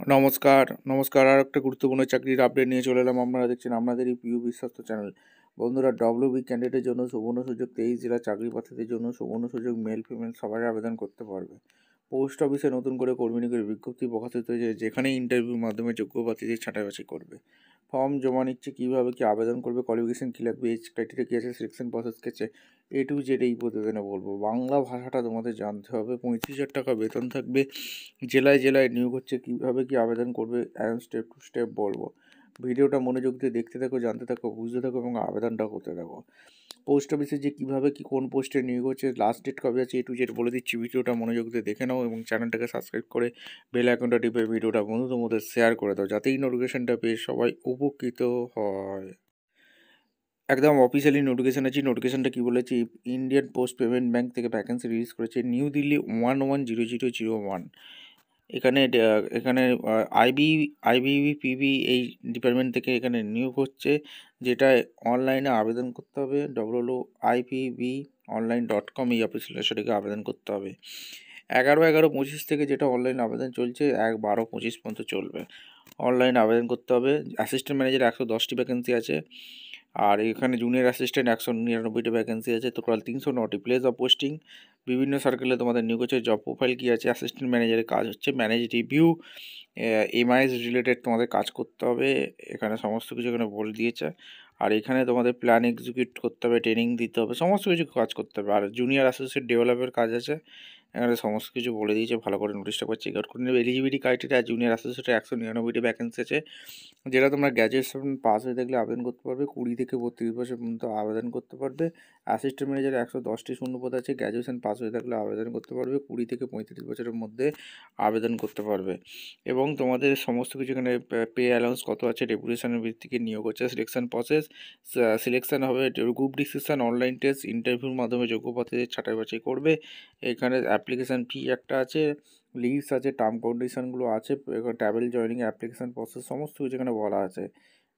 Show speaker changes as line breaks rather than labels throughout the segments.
নমস্কার আর একটা গুরুত্বপূর্ণ চাকরির আপডেট নিয়ে চলে এলাম। আপনারা দেখছেন আপনাদেরই প্রিয় বিশ্বস্ত চ্যানেল। বন্ধুরা, ডব্লিউবি ক্যান্ডিডেটের জন্য সুবর্ণ সুযোগ, 23 জেলার চাকরি প্রার্থীদের জন্য সুবর্ণ সুযোগ, মেল ফিমেল সবাই আবেদন করতে পারবে। পোস্ট অফিসে নতুন করে কর্মী নিয়োগের বিজ্ঞপ্তি প্রকাশিত হয়েছে, যেখানে ইন্টারভিউর মাধ্যমে যোগ্য প্রার্থীদের ছাঁটাই বাছাই করবে। ফর্ম জমা নিচ্ছে, কীভাবে কী আবেদন করবে, কোয়ালিফিকেশন কী লাগবে, এজ ক্রাইটেরিয়া কী আছে, সিলেকশন প্রসেস কী আছে, A to Z এই প্রতিবেদনে বলবো। বাংলা ভাষাটা তোমাদের জানতে হবে। 35,000 টাকা বেতন থাকবে। জেলায় জেলায় নিয়োগ হচ্ছে, কীভাবে কী আবেদন করবে স্টেপ টু স্টেপ বলবো। ভিডিওটা মনোযোগ দিয়ে দেখতে থাকো, জানতে থাকো, বুঝতে থাকো এবং আবেদনটা করতে থাকো। পোস্ট অফিসে যে কীভাবে কী কোন পোস্টে নিয়োগ হচ্ছে, লাস্ট ডেট কবে আছে, A to Z বলে দিচ্ছি। ভিডিওটা মনোযোগ দিয়ে দেখে নাও এবং চ্যানেলটাকে সাবস্ক্রাইব করে বেল আইকনটা টিপে ভিডিওটা বন্ধুদের মধ্যে শেয়ার করে দাও, যাতে এই নোটিফিকেশনটা পেয়ে সবাই উপকৃত হয়। একদম অফিসিয়ালি নোটিফিকেশান আছে। নোটিফিকেশানটা কী বলেছে, ইন্ডিয়ান পোস্ট পেমেন্ট ব্যাঙ্ক থেকে ভ্যাকেন্সি রিলিজ করেছে, নিউ দিল্লি 110001। এখানে আইবিপিবি এই ডিপার্টমেন্ট থেকে এখানে নিয়োগ হচ্ছে, যেটা অনলাইনে আবেদন করতে হবে। www.ipbonline.com এই অফিসিয়াল সেটাকে আবেদন করতে হবে। 11/11/25 থেকে যেটা অনলাইন আবেদন চলছে, 1/12/25 পর্যন্ত চলবে। অনলাইন আবেদন করতে হবে। অ্যাসিস্ট্যান্ট ম্যানেজার 110টি ভ্যাকেন্সি আছে, আর এখানে জুনিয়র অ্যাসিস্ট্যান্ট 199টি ভ্যাকেন্সি আছে। টোটাল 309টি প্লেস অফ পোস্টিং। বিভিন্ন সার্কেলে তোমাদের নিয়োগ হচ্ছে। জব প্রোফাইল কী আছে, অ্যাসিস্ট্যান্ট ম্যানেজারের কাজ হচ্ছে ম্যানেজ রিভিউ, এমআইএস রিলেটেড তোমাদের কাজ করতে হবে। এখানে সমস্ত কিছু এখানে বলে দিয়েছে। আর এখানে তোমাদের প্ল্যান এক্সিকিউট করতে হবে, ট্রেনিং দিতে হবে, সমস্ত কিছু কাজ করতে হবে। আর জুনিয়র অ্যাসোসিয়েট ডেভেলপের কাজ আছে। এখানে সমস্ত কিছু বলে দিয়েছে, ভালো করে নোটিশটা করে চেক আউট করে নেবে। এলিজিবিলিটি ক্রাইটেরিয়া, জুনিয়র অ্যাসোসিয়েটে 199টি ভ্যাকেন্সি আছে, যেটা তোমরা গ্র্যাজুয়েশন পাস হয়ে থাকলে আবেদন করতে পারবে। 20 থেকে 32 বছর পর্যন্ত আবেদন করতে পারবে। অ্যাসিস্ট্যান্ট ম্যানেজারে 110টি শূন্যপদ আছে, গ্র্যাজুয়েশন পাস হয়ে থাকলে আবেদন করতে পারবে। 20 থেকে 35 বছরের মধ্যে আবেদন করতে পারবে। এবং তোমাদের সমস্ত কিছু এখানে পে অ্যালাউন্স কত আছে, ডেপুটেশনের ভিত্তিতে নিয়োগ হচ্ছে। সিলেকশন প্রসেস, সিলেকশন হবে গ্রুপ ডিসিশন, অনলাইন টেস্ট, ইন্টারভিউর মাধ্যমে যোগ্য প্রার্থীদের ছাঁটাই বাছাই করবে। এখানে অ্যাপ্লিকেশান ফি একটা আছে, লিস্ট আছে, টার্ম কন্ডিশনগুলো আছে, এখানে ট্রাভেল জয়েনিং, অ্যাপ্লিকেশান প্রসেস সমস্ত কিছু এখানে বলা আছে।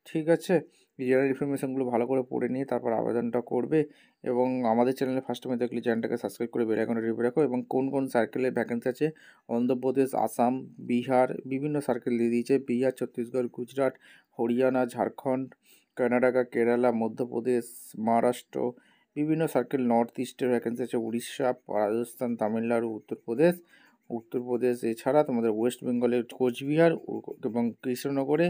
ঠিক আছে, জেনারেল ইনফরমেশানগুলো ভালো করে পড়ে নিয়ে তারপর আবেদনটা করবে। এবং আমাদের চ্যানেলে ফার্স্ট টাইমে দেখলে চ্যানেলটাকে সাবস্ক্রাইব করে বেল আইকনটা টিপে রাখো। এবং কোন কোন সার্কেলে ভ্যাকেন্সি আছে, অন্ধ্রপ্রদেশ, আসাম, বিহার, বিভিন্ন সার্কেল দিয়ে দিয়েছে। বিহার, ছত্তিশগড়, গুজরাট, হরিয়ানা, ঝাড়খণ্ড, কর্ণাটকা, কেরালা, মধ্যপ্রদেশ, মহারাষ্ট্র, বিভিন্ন সার্কেল। নর্থ ইস্টের ভ্যাকেন্সি আছে, উড়িষ্যা, রাজস্থান, তামিলনাড়ু, উত্তরপ্রদেশ এছাড়া তোমাদের ওয়েস্ট বেঙ্গলের কোচবিহার এবং কৃষ্ণনগরে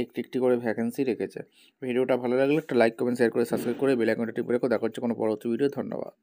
একটি একটি করে ভ্যাকেন্সি রেখেছে। ভিডিওটা ভালো লাগলে একটা লাইক, কমেন্ট, শেয়ার করে সাবস্ক্রাইব করে বেল আইকনটা টিপে রেখো। দেখা হচ্ছে কোনো পরবর্তী ভিডিও। ধন্যবাদ।